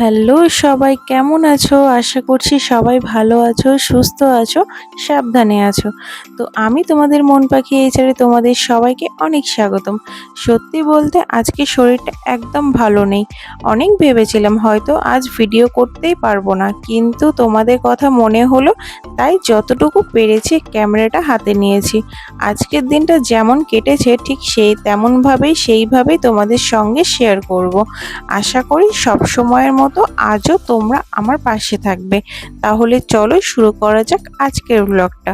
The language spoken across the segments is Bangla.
হ্যালো সবাই, কেমন আছো? আশা করছি সবাই ভালো আছো, সুস্থ আছো, সাবধানে আছো। তো আমি তোমাদের মন পাখি এইচারে তোমাদের সবাইকে অনেক স্বাগতম। সত্যি বলতে আজকে শরীরটা একদম ভালো নেই। অনেক ভেবেছিলাম হয়তো আজ ভিডিও করতেই পারবো না, কিন্তু তোমাদের কথা মনে হলো, তাই যতটুকু পেরেছি ক্যামেরাটা হাতে নিয়েছি। আজকের দিনটা যেমন কেটেছে ঠিক সেইভাবেই তোমাদের সঙ্গে শেয়ার করব। আশা করি সব সময়ের মতো আজও তোমরা আমার পাশে থাকবে। তাহলে চলো শুরু করা যাক আজকের ব্লগটা।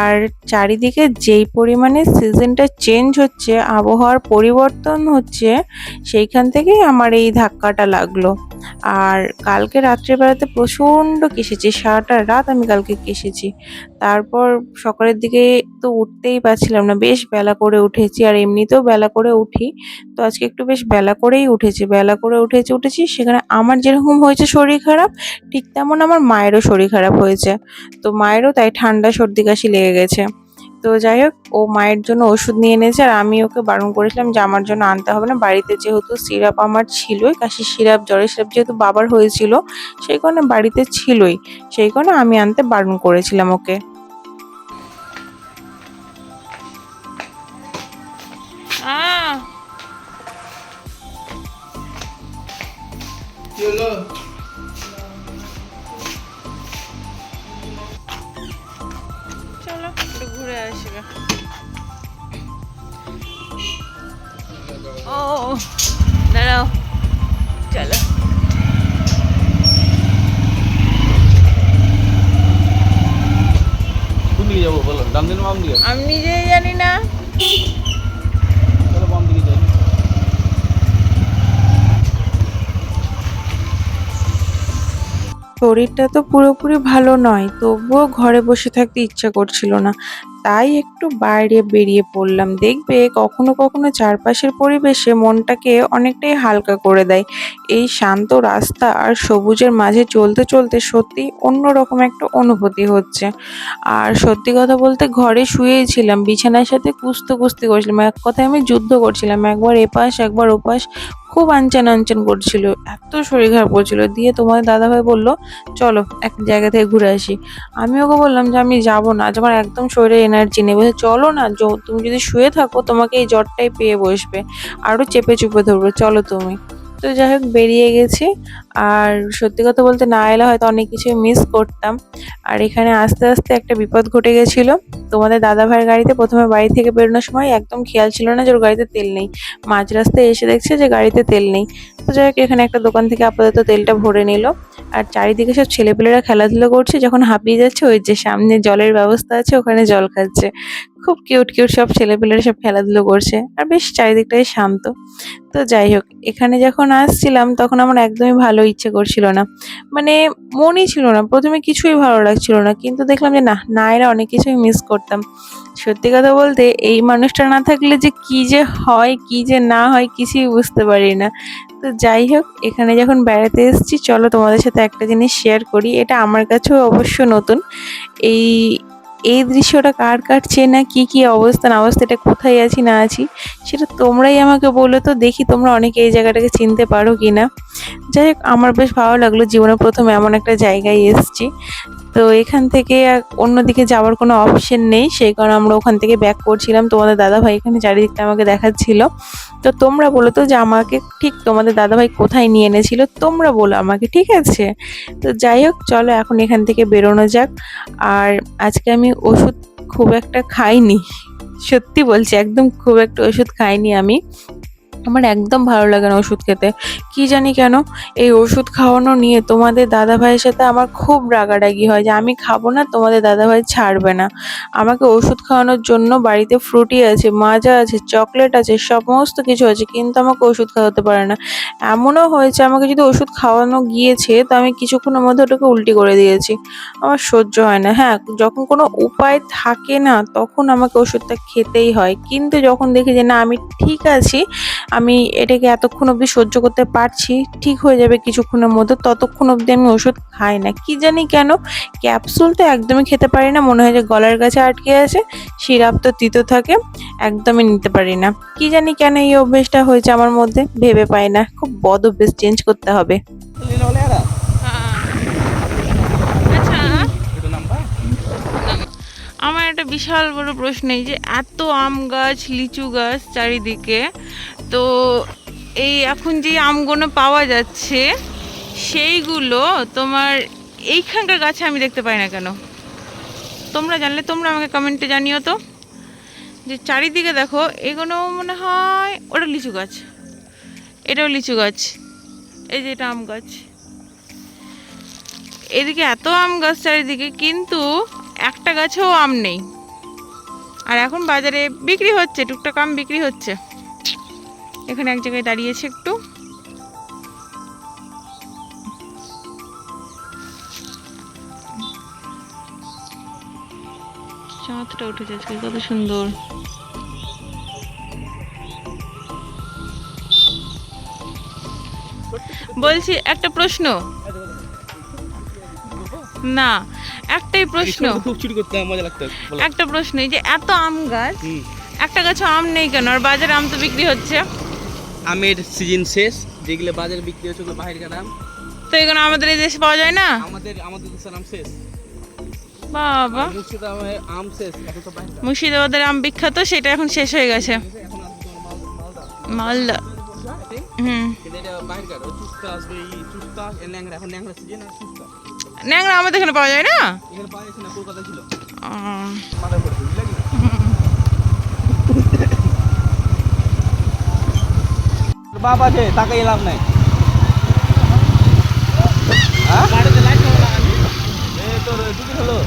আর চারিদিকে যেই পরিমাণে সিজনটা চেঞ্জ হচ্ছে, আবহাওয়ার পরিবর্তন হচ্ছে, সেইখান থেকেই আমার এই ধাক্কাটা লাগলো। আর কালকে রাত্রিবেলাতে প্রচণ্ড কেশেছি, সারাটা রাত আমি কালকে কেশেছি। তারপর সকালের দিকে তো উঠতেই পারছিলাম না, বেশ বেলা করে উঠেছি, আর এমনিতেও বেলা করে উঠি। তো আজকে একটু বেশ বেলা করেই উঠেছি, উঠেছি সেখানে আমার যেরকম হয়েছে শরীর খারাপ, ঠিক তেমন আমার মায়েরও শরীর খারাপ হয়েছে। তো মায়েরও তাই ঠান্ডা সর্দি কাশি লেগে গেছে। তো যাই হোক, ও মায়ের জন্য ওষুধ নিয়ে এনেছে, আর আমি ওকে বারণ করেছিলাম যে আমার জন্য আনতে হবে না, বাড়িতে যেহেতু সিরাপ আমার ছিলই, কাশির সিরাপ জ্বরের সিরাপ যেহেতু বাবার হয়েছিল, সেই কারণে বাড়িতে ছিলই, সেই কারণে আমি আনতে বারণ করেছিলাম ওকে। চলো একটু ঘুরে আসবে। ও দাঁড়াও, চলো। কোন দিকে যাবো বলো, ডান দিকে না বাম দিকে? আমি নিজেই জানি না। চলো বাম দিকে যাই। শরীরটা তো পুরোপুরি ভালো নয়, তবুও ঘরে বসে থাকতে ইচ্ছা করছিল না, তাই একটু বাইরে বেরিয়ে পড়লাম। দেখবে কখনো কখনো চারপাশের পরিবেশে মনটাকে অনেকটাই হালকা করে দেয়। এই শান্ত রাস্তা আর সবুজের মাঝে চলতে চলতে সত্যি অন্যরকম একটা অনুভূতি হচ্ছে। আর সত্যি কথা বলতে ঘরে শুয়েই ছিলাম, বিছানার সাথে কুস্তি করছিলাম, এক কথায় আমি যুদ্ধ করছিলাম, একবার এপাশ একবার ওপাশ, খুব আনচান আনচান করছিল, এত শরীর খারাপ করছিল। দিয়ে তোমার দাদাভাই বলল চলো এক জায়গা থেকে ঘুরে আসি। আমি ওকে বললাম যে আমি যাব না, আজ আমার একদম শরীরে এনার্জি নেই। বলছে চলো না, তুমি যদি শুয়ে থাকো তোমাকে এই জ্বরটাই পেয়ে বসবে, আরও চেপে চুপে ধরবে, চলো তুমি। তো যাই হোক বেরিয়ে গেছি। আর সত্যি কথা বলতে না এলে হয়তো অনেক কিছু মিস করতাম। আর এখানে আস্তে আস্তে একটা বিপদ ঘটে গেছিল। তোমাদের দাদা ভাইয়ের গাড়িতে প্রথমে বাড়ি থেকে বেরোনোর সময় একদম খেয়াল ছিল না যে ওর গাড়িতে তেল নেই। মাঝ রাস্তায় এসে দেখছে যে গাড়িতে তেল নেই। তো যাই হোক এখানে একটা দোকান থেকে আপাতত তেলটা ভরে নিল। আর চারিদিকে সব ছেলেপেলেরা খেলাধুলো করছে, যখন হাঁপিয়ে যাচ্ছে ওই যে সামনে জলের ব্যবস্থা আছে, ওখানে জল খাচ্ছে। খুব কিউট কিউট সব ছেলেপেলেরা সব খেলাধুলো করছে, আর বেশ চারিদিকটাই শান্ত। তো যাই হোক, এখানে যখন আসছিলাম তখন আমার একদমই ভালো ইচ্ছে করছিল না, মানে মনই ছিল না, প্রথমে কিছুই ভালো লাগছিল না, কিন্তু দেখলাম যে না না এরা অনেক কিছুই মিস করতাম। সত্যি কথা বলতে এই মানুষটা না থাকলে যে কি যে হয় কি যে না হয় কিছুই বুঝতে পারি না। তো যাই হোক, এখানে যখন বেড়াতে এসেছি চলো তোমাদের সাথে একটা জিনিস শেয়ার করি, এটা আমার কাছেও অবশ্য নতুন। এই এই দৃশ্যটা কার কার চেনা, কি কি অবস্থা, এটা কোথায় আছি না আছি, সেটা তোমরাই আমাকে বলো তো, দেখি তোমরা অনেকে এই জায়গাটাকে চিনতে পারো কিনা। যাই হোক, আমার বেশ ভালো লাগলো, জীবনে প্রথম এমন একটা জায়গায় এসেছি। তো এখান থেকে আর অন্যদিকে যাওয়ার কোনো অপশন নেই, সেই কারণে আমরা ওখান থেকে ব্যাক করছিলাম। তোমাদের দাদাভাই এখানে চারিদিকটা আমাকে দেখাচ্ছিল। তো তোমরা বলো তো যে আমাকে ঠিক তোমাদের দাদাভাই কোথায় নিয়ে এনেছিল, তোমরা বলো আমাকে, ঠিক আছে? তো যাই হোক চলো এখন এখান থেকে বেরোনো যাক। আর আজকে আমি ওষুধ খুব একটা খাইনি, সত্যি বলছি একদম খুব একটা ওষুধ খাইনি আমি। আমার একদম ভালো লাগে না ওষুধ খেতে, কি জানি কেন। এই ওষুধ খাওয়ানো নিয়ে তোমাদের দাদাভাইয়ের সাথে আমার খুব রাগারাগি হয় যে আমি খাবো না, তোমাদের দাদাভাই ছাড়বে না। আমাকে ওষুধ খাওয়ানোর জন্য বাড়িতে ফ্রুটি আছে, মাজা আছে, চকলেট আছে, সমস্ত কিছু আছে, কিন্তু আমাকে ওষুধ খাওয়াতে পারে না। এমনও হয়েছে আমাকে যদি ওষুধ খাওয়ানো গিয়েছে তো আমি কিছুক্ষণের মধ্যে ওটাকে উল্টি করে দিয়েছি। আমার সহ্য হয় না। হ্যাঁ, যখন কোনো উপায় থাকে না তখন আমাকে ওষুধটা খেতেই হয়, কিন্তু যখন দেখি যে না আমি ঠিক আছি, আমি এটাকে এতক্ষণ অবধি সহ্য করতে পারছি, ঠিক হয়ে যাবে কিছুক্ষণের মধ্যে, ততক্ষণ অবধি আমি ওষুধ খাই না। কি জানি কেন, ক্যাপসুল তো একদমই খেতে পারি না, মনে হয় যে গলার কাছে আটকে আছে। সিরাপ তো তিতো থাকে, একদমই নিতে পারি না। কি জানি কেন এই অভ্যেসটা হয়েছে আমার মধ্যে, ভেবে পাই না। খুব বদ অভ্যেস, চেঞ্জ করতে হবে। Ini oleh ada. আচ্ছা, Itu nampak? আমার একটা বিশাল বড় প্রশ্ন, এই যে এত আম গাছ, লিচু গাছ চারিদিকে, তো এই এখন যে আমগুলো পাওয়া যাচ্ছে সেইগুলো তোমার এইখানকার গাছে আমি দেখতে পাই না কেন? তোমরা জানলে তোমরা আমাকে কমেন্টে জানিও তো, যে চারিদিকে দেখো এগুলো মনে হয় ওটা লিচু গাছ, এটাও লিচু গাছ, এই যে এটা আম গাছ, এদিকে এত আম গাছ চারিদিকে, কিন্তু একটা গাছেও আম নেই। আর এখন বাজারে বিক্রি হচ্ছে, টুকটাক আম বিক্রি হচ্ছে। এখানে এক জায়গায় দাঁড়িয়েছে একটু, চাঁদটা উঠেছে আজকে, কত সুন্দর। বলছি একটা প্রশ্ন, না একটাই প্রশ্ন, খুব চুরি করতে মজা লাগতো। একটা প্রশ্ন, এই যে এত আম গাছ, একটা গাছে আম নেই কেন? আর বাজারে আম তো বিক্রি হচ্ছে। আমের সিজন শেষ, যেগুলো বাজারে বিক্রি হচ্ছে ওগুলো বাইরের আম। তো এগুলো আমাদের এই দেশে পাওয়া যায় না? আমাদের দেশের আম শেষ। বাবা, মুর্শিদাবাদের আম শেষ, এখন তো বাইরে। মুর্শিদাবাদের আম বিখ্যাত, সেটা এখন শেষ হয়ে গেছে। এখন আর মালদা, হুম। কিন্তু এটা বাইরের চুস্তা আসবে, এই চুস্তা ন্যাংরা, এখন ন্যাংরা সিজন আর চুস্তা ন্যাংরা আমাদের এখানে পাওয়া যায় না? এখানে পাওয়া যাচ্ছে না, কলকাতা ছিল। আহ, মাথায় পড়ে বুঝলে কি? বাপ আছে, তাকে লাভ নাই। তোর দুদিন হলো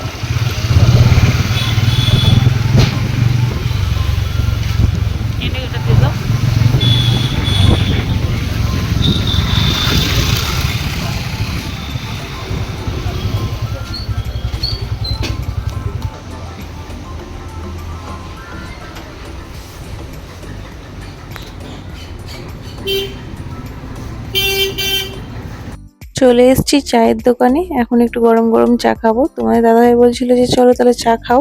চলে এসেছি চায়ের দোকানে, এখন একটু গরম গরম চা খাবো। তোমাদের দাদাভাই বলছিল যে চলো তাহলে চা খাও।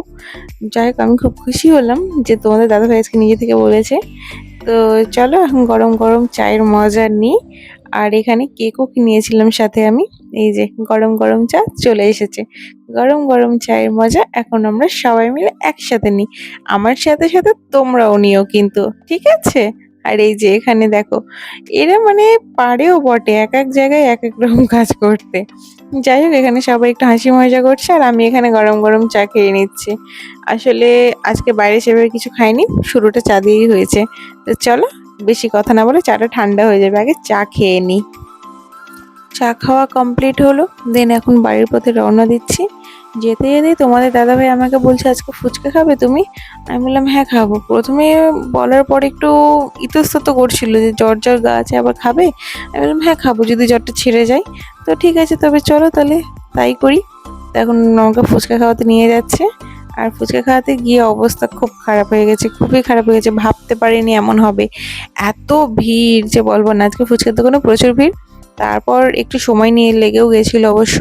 যাই হোক, আমি খুব খুশি হলাম যে তোমাদের দাদাভাই আজকে নিজে থেকে বলেছে। তো চলো এখন গরম গরম চায়ের মজা নিই। আর এখানে কেকও কিনিয়েছিলাম সাথে আমি। এই যে গরম গরম চা চলে এসেছে। গরম গরম চায়ের মজা এখন আমরা সবাই মিলে একসাথে নিই। আমার সাথে সাথে তোমরাও নিও কিন্তু, ঠিক আছে? আর এই যে এখানে দেখো, এরা মানে পারেও বটে এক এক জায়গায় এক এক রকম কাজ করতে। যাই হোক, এখানে সবাই একটু হাসি মজা করছে আর আমি এখানে গরম গরম চা খেয়ে নিচ্ছি। আসলে আজকে বাইরে সেভাবে কিছু খাইনি, শুরুটা চা দিয়েই হয়েছে। তো চলো বেশি কথা না বলে চাটা ঠান্ডা হয়ে যাবে, আগে চা খেয়ে নিই। চা খাওয়া কমপ্লিট হলো, দেন এখন বাড়ির পথে রওনা দিচ্ছি। যেতে যেতে তোমাদের দাদাভাই আমাকে বলছে আজকে ফুচকা খাবে তুমি? আমি বললাম হ্যাঁ খাবো। প্রথমে বলার পর একটু ইতস্তত করছিল যে জ্বর জ্বর গা আছে, আবার খাবে? আমি বললাম হ্যাঁ খাবো, যদি জ্বরটা ছেড়ে যায়। তো ঠিক আছে, তবে চলো তাহলে তাই করি। তো এখন আমাকে ফুচকা খাওয়াতে নিয়ে যাচ্ছে। আর ফুচকা খাওয়াতে গিয়ে অবস্থা খুব খারাপ হয়ে গেছে, খুবই খারাপ হয়ে গেছে, ভাবতে পারিনি এমন হবে। এত ভিড় যে বলবো না, আজকে ফুচকার দোকানে প্রচুর ভিড়। তারপর একটু সময় নিয়ে লেগেও গেছিলো অবশ্য,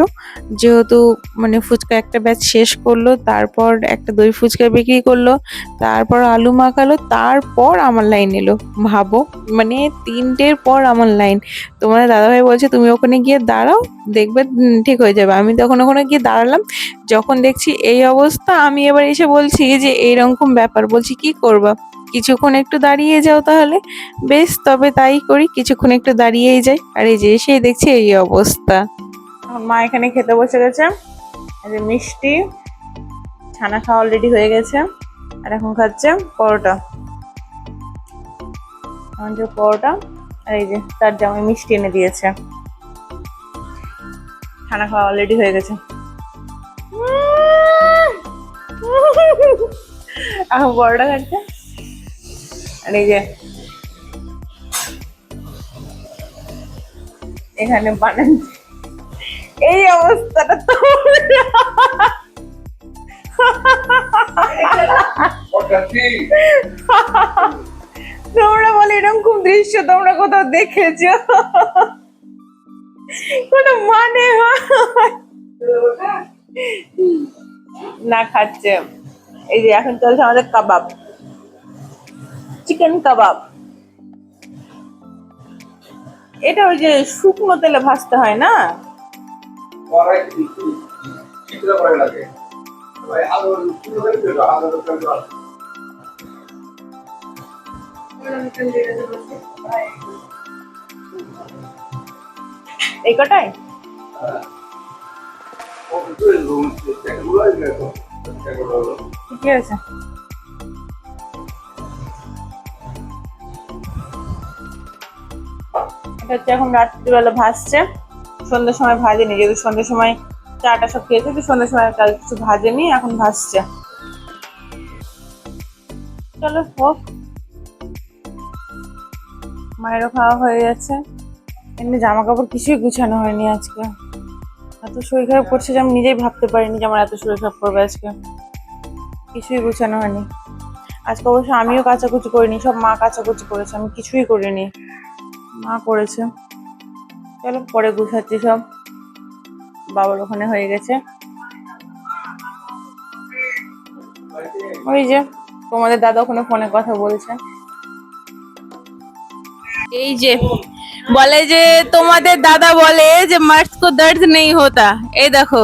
যেহেতু মানে ফুচকা একটা ব্যাচ শেষ করলো, তারপর একটা দই ফুচকা বিক্রি করলো, তারপর আলু মাখালো, তারপর আমার লাইন এলো। ভাবো, মানে 3টের পর আমার লাইন। তোমার দাদাভাই বলছে তুমি ওখানে গিয়ে দাঁড়াও, দেখবে ঠিক হয়ে যাবে। আমি তখন ওখানে গিয়ে দাঁড়ালাম, যখন দেখছি এই অবস্থা, আমি এবার এসে বলছি যে এইরকম ব্যাপার, বলছি কি করবা? কিছুক্ষণ একটু দাঁড়িয়ে যাও তাহলে। বেশ, তবে তাই করি, কিছুক্ষণ একটু দাঁড়িয়েই যাই। আর এই যে এসেই দেখছি এই অবস্থা। এখন মা এখানে খেতে বসে গেছে, এই যে মিষ্টি ছানা খাওয়া অলরেডি হয়ে গেছে, আর এখন খাচ্ছে পরোটা। এখন যে পরোটা, আর এই যে তার জামাই মিষ্টি এনে দিয়েছে। ছানা খাওয়া অলরেডি হয়ে গেছে। এখন পরোটা খাচ্ছে, আর এই যে এখানে বানান, এই অবস্থাটা তো তোমরা বলে এরকম খুব দৃশ্য তোমরা কোথাও দেখেছো? কোনো মানে হয়? না খাচ্ছে। এই যে এখন চলছে আমাদের কাবাব, চিকেন কাবাব। এটা ওই যে শুকনো তেলে ভাজতে হয় না? এই কটাই ঠিকই আছে। এটা হচ্ছে এখন রাত্রিবেলা ভাজছে, সন্ধ্যার সময় ভাজেনি, যেহেতু সন্ধ্যার সময় চাটা সব খেয়েছে, তো সন্ধ্যার সময় কাল কিছু ভাজেনি, এখন ভাজছে। চলো হোক, মায়েরও খাওয়া হয়ে গেছে। এমনি জামা কাপড় কিছুই গুছানো হয়নি আজকে, এত শরীর খারাপ করছে যে আমি নিজেই ভাবতে পারিনি যে আমার এত শরীর খারাপ করবে আজকে। কিছুই গুছানো হয়নি আজকে, অবশ্য আমিও কাচাকুচি করিনি, সব মা কাচাকুচি করেছে, আমি কিছুই করিনি, মা করেছে। চলো পরে গুছাচ্ছি সব, বাবার ওখানে হয়ে গেছে। ওই যে তোমাদের দাদা ওখানে ফোনে কথা বলছে। এই যে বলে যে তোমাদের দাদা বলে যে মার্চ কো দর্দ নেই হোতা, এই দেখো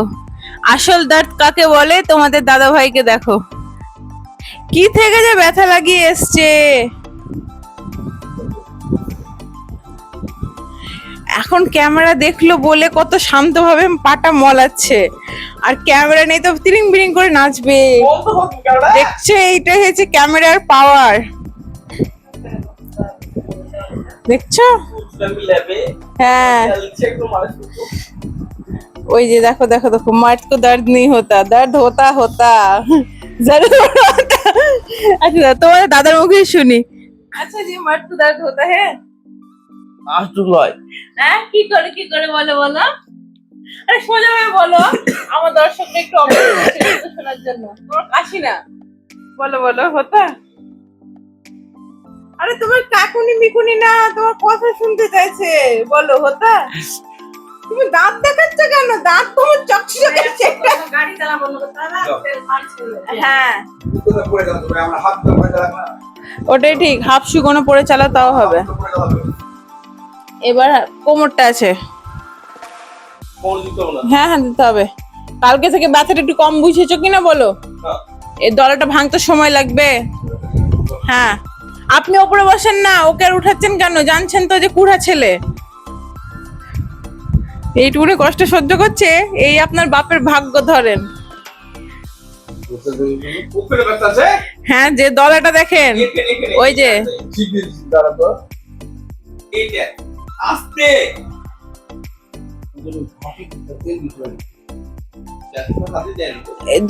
আসল দর্দ কাকে বলে, তোমাদের দাদা ভাইকে দেখো কি থেকে যে ব্যথা লাগিয়ে এসছে। এখন ক্যামেরা দেখলো বলে কত শান্তভাবে পাটা মলাচ্ছে, আর ক্যামেরা নেই তো তিরিং বিরিং করে নাচবে। দেখছো, এইটা হচ্ছে ক্যামেরার পাওয়ার, দেখছো? হ্যাঁ ওই যে দেখো দেখো দেখো, मर्द को दर्द नहीं होता, दर्द होता होता जरूर होता। अच्छा তোমার দাদার মুখে শুনি। আচ্ছা জি, मर्द को दर्द होता है। হ্যাঁ কি করে বলো বলো, আরে সোজা ভাবে বলো, আমার দর্শকরা একটু অপেক্ষা করছে শোনার জন্য। তোমার কাশি না, বলো বলো হতা। আরে তোমার কাকুনি মিকুনি না, তোমার কথা শুনতে চাইছে, বলো হতা। তুমি দাঁত দেখাচ্ছ কেন? দাঁত তোমার চকচকে চেকটা। গাড়ি চালাবো না হ্যাঁ ওটাই ঠিক, হাফ শুকনো পরে চালা তাও হবে। এবার কোমরটা আছে, হ্যাঁ হ্যাঁ দিতে হবে। কালকে থেকে ব্যথাটা একটু কম বুঝেছো কিনা বলো? এই দলাটা ভাঙতে সময় লাগবে। হ্যাঁ আপনি ওপরে বসেন না, ওকে আর উঠাচ্ছেন কেন? জানছেন তো যে কুড়া ছেলে, এইটুকুনি কষ্ট সহ্য করছে, এই আপনার বাপের ভাগ্য ধরেন। হ্যাঁ যে দলাটা দেখেন, ওই যে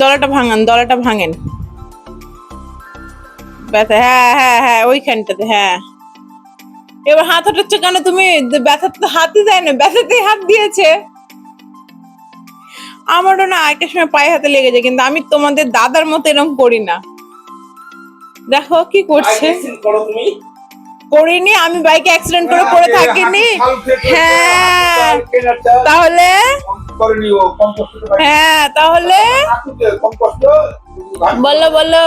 দলাটা ভাঙান, দলাটা ভাঙেন, ব্যথা, হ্যাঁ হ্যাঁ হ্যাঁ ওইখানটাতে, হ্যাঁ। এবার হাত হটাচ্ছ কেন তুমি? ব্যথা তো হাতই দেয় না, ব্যথাতেই হাত দিয়েছে। আমারও না একটা সময় পায়ে হাতে লেগে যায়, কিন্তু আমি তোমাদের দাদার মতো এরকম করি না। দেখো কি করছে। করিনি আমি, বাইকে অ্যাক্সিডেন্ট করে পড়ে থাকিনি। হ্যাঁ তাহলে, হ্যাঁ তাহলে বলো বলো।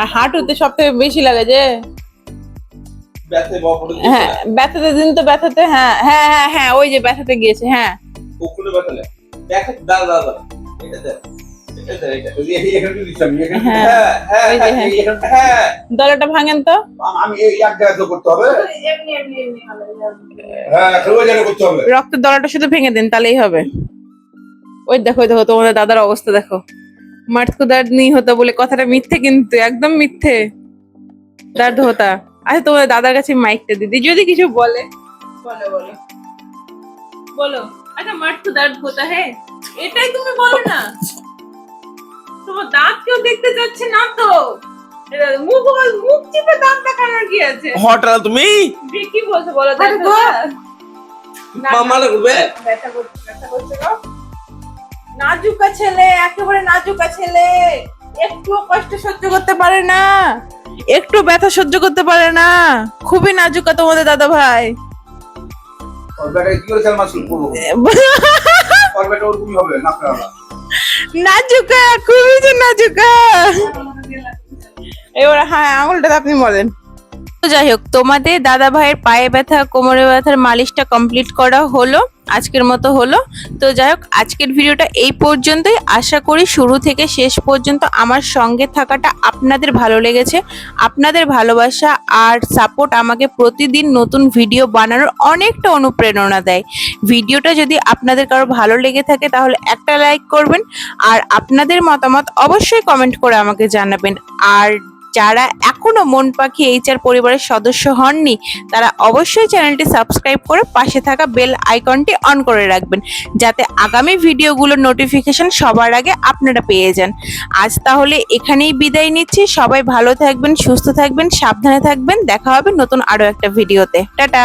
আর হাঁটুতে সব থেকে বেশি লাগে যে, হ্যাঁ ব্যথাতে দিন তো, ব্যথাতে, হ্যাঁ হ্যাঁ হ্যাঁ হ্যাঁ ওই যে ব্যথাতে গিয়েছে, হ্যাঁ দলাটা ভাঙেন তো, রক্তের দলাটা শুধু ভেঙে দেন তাহলেই হবে। ওই দেখো দেখো তোমাদের দাদার অবস্থা দেখো, मर्द को दर्द नहीं होता বলে কথাটা মিথ্যে, কিন্তু একদম মিথ্যে, দর্দ হতা। আচ্ছা তোমাদের দাদার কাছে মাইকটা দিদি, যদি কিছু বলে বলো বলো বলো। আচ্ছা मर्द को दर्द होता है, এটাই তুমি বলো না, তোমার দাঁত কেউ দেখতে যাচ্ছে না তো, মুখ চিপে দাঁত দেখানোর কি আছে? হঠাৎ তুমি কি বলছো বলো তো? মামা লাগবে ব্যথা করছে গো। নাজুকা ছেলে, একেবারে নাজুকা ছেলে, একটু কষ্ট সহ্য করতে পারে না, একটু ব্যথা সহ্য করতে পারে না, খুবই নাজুকা তোমাদের দাদা ভাই। নাজুকা, খুবই যে নাজুকা। এবার হ্যাঁ, আঙুলটা আপনি বলেন। তো যাই হোক, তোমাদের দাদা ভাইয়ের পায়ে ব্যথা, কোমরে ব্যথার মালিশটা কমপ্লিট করা হলো, আজকের মতো হলো। তো যাই হোক, আজকের ভিডিওটা এই পর্যন্তই। আশা করি শুরু থেকে শেষ পর্যন্ত আমার সঙ্গে থাকাটা আপনাদের ভালো লেগেছে। আপনাদের ভালোবাসা আর সাপোর্ট আমাকে প্রতিদিন নতুন ভিডিও বানানোর অনেকটা অনুপ্রেরণা দেয়। ভিডিওটা যদি আপনাদের কারো ভালো লেগে থাকে তাহলে একটা লাইক করবেন, আর আপনাদের মতামত অবশ্যই কমেন্ট করে আমাকে জানাবেন। আর যারা এখনো মন পাখি HR পরিবারের সদস্য হননি, তারা অবশ্যই চ্যানেলটি সাবস্ক্রাইব করে পাশে থাকা বেল আইকনটি অন করে রাখবেন, যাতে আগামী ভিডিওগুলোর নোটিফিকেশন সবার আগে আপনারা পেয়ে যান। আজ তাহলে এখানেই বিদায় নিচ্ছি। সবাই ভালো থাকবেন, সুস্থ থাকবেন, সাবধানে থাকবেন। দেখা হবে নতুন আরো একটা ভিডিওতে। টাটা।